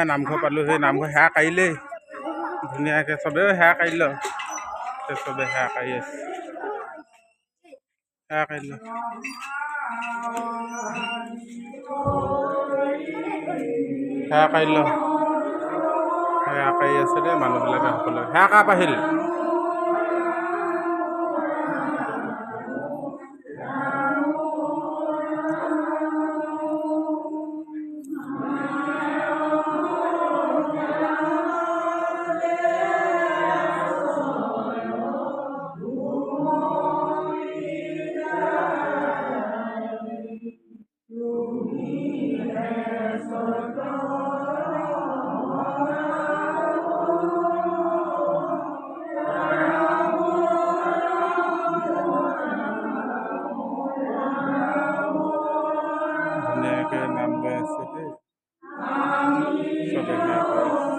নামঘৰ পালোঁ। সেই নামঘৰ সেৱা কাঢ়িলেই ধুনীয়াকৈ চবেও সেৱা কাঢ়িল। চবে সেৱা কাঢ়ি আছে, সেৱা কাঢ়িল। সেৱা কাঢ়িল, সেৱা কাঢ়ি আছে দেই মানুহবিলাকে সকলোৱে। সেৱা কাঢ়া পাহিল। ধুনীয়াকৈ নাম গাই আছে দেই, চবে সেৱা কৰি আছে।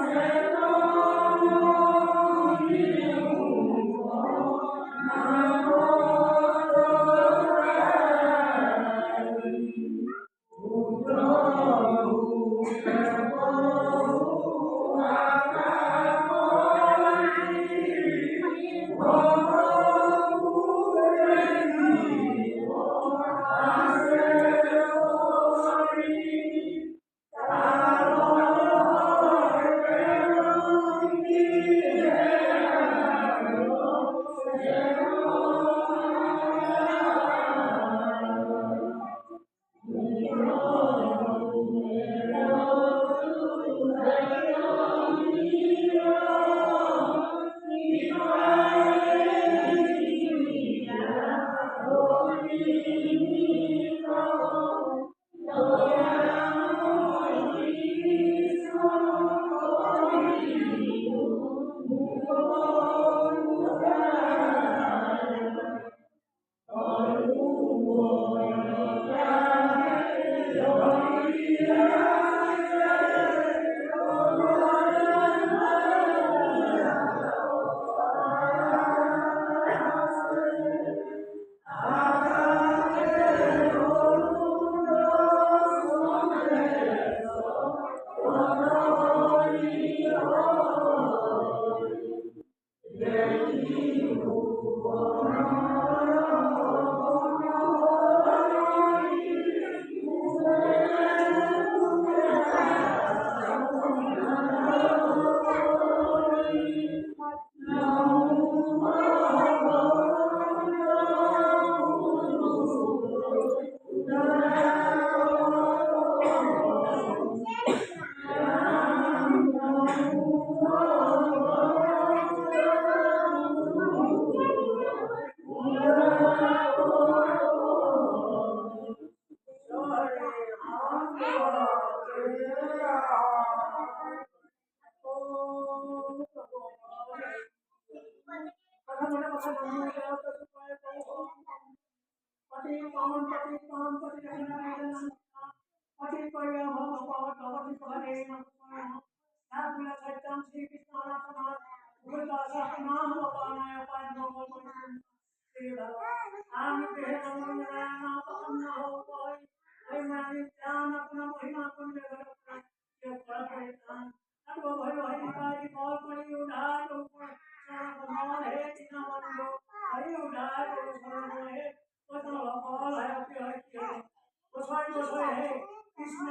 কৃষ্ণ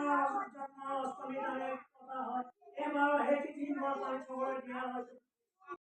জন্মাষ্টমী কথা হয়। এবাৰ সেই তিথি